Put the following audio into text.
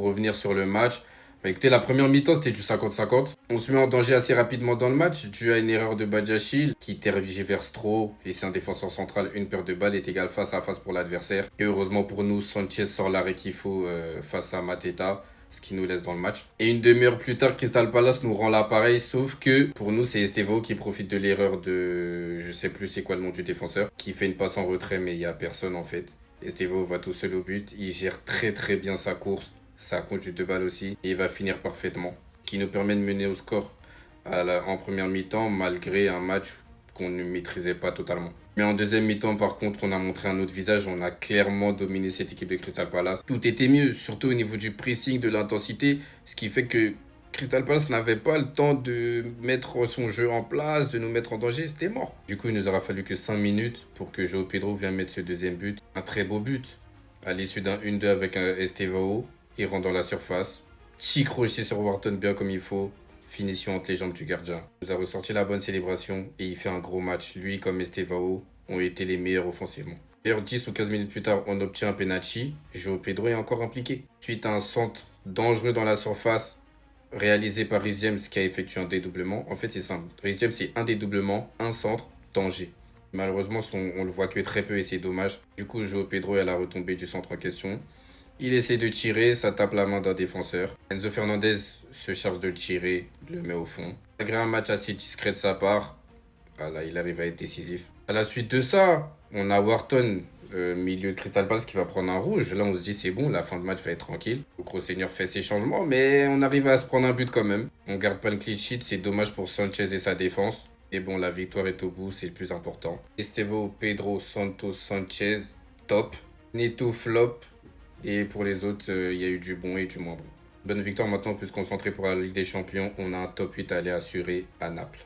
Pour revenir sur le match, écoutez, la première mi-temps, c'était du 50-50. On se met en danger assez rapidement dans le match, dû à une erreur de Badiachil, qui tergiverse trop, et c'est un défenseur central, une paire de balles est égale face à face pour l'adversaire. Et heureusement pour nous, Sanchez sort l'arrêt qu'il faut face à Mateta, ce qui nous laisse dans le match. Et une demi-heure plus tard, Crystal Palace nous rend l'appareil, sauf que pour nous, c'est Estevao qui profite de l'erreur de... Je sais plus c'est quoi le nom du défenseur, qui fait une passe en retrait, mais il y a personne en fait. Estevao va tout seul au but, il gère très très bien sa course, sa conduite de balle aussi, et il va finir parfaitement. Ce qui nous permet de mener au score en première mi-temps, malgré un match qu'on ne maîtrisait pas totalement. Mais en deuxième mi-temps, par contre, on a montré un autre visage. On a clairement dominé cette équipe de Crystal Palace. Tout était mieux, surtout au niveau du pressing, de l'intensité, ce qui fait que Crystal Palace n'avait pas le temps de mettre son jeu en place, de nous mettre en danger, c'était mort. Du coup, il nous aura fallu que 5 minutes pour que João Pedro vienne mettre ce deuxième but. Un très beau but. À l'issue d'un 1-2 avec un Estevao, il rentre dans la surface. Petit crochet sur Wharton bien comme il faut. Finition entre les jambes du gardien. Il nous a ressorti la bonne célébration et il fait un gros match. Lui comme Estevao ont été les meilleurs offensivement. D'ailleurs, 10 ou 15 minutes plus tard, on obtient un penalty. João Pedro est encore impliqué. Suite à un centre dangereux dans la surface, réalisé par Reece James qui a effectué un dédoublement. En fait, c'est simple. Reece James, c'est un dédoublement, un centre, danger. Malheureusement, on le voit que très peu et c'est dommage. Du coup, João Pedro est à la retombée du centre en question. Il essaie de tirer, ça tape la main d'un défenseur. Enzo Fernandez se charge de le tirer, le met au fond. Malgré un match assez discret de sa part, voilà, il arrive à être décisif. À la suite de ça, on a Wharton, milieu de Crystal Palace, qui va prendre un rouge. Là, on se dit c'est bon, la fin de match va être tranquille. Le gros seigneur fait ses changements, mais on arrive à se prendre un but quand même. On garde pas le clean sheet, c'est dommage pour Sanchez et sa défense. Et bon, la victoire est au bout, c'est le plus important. Estevao, Pedro, Santos, Sanchez, top. Neto, flop. Et pour les autres, il y a eu du bon et du moins bon. Bonne victoire maintenant, on peut se concentrer pour la Ligue des Champions. On a un top 8 à aller assurer à Naples.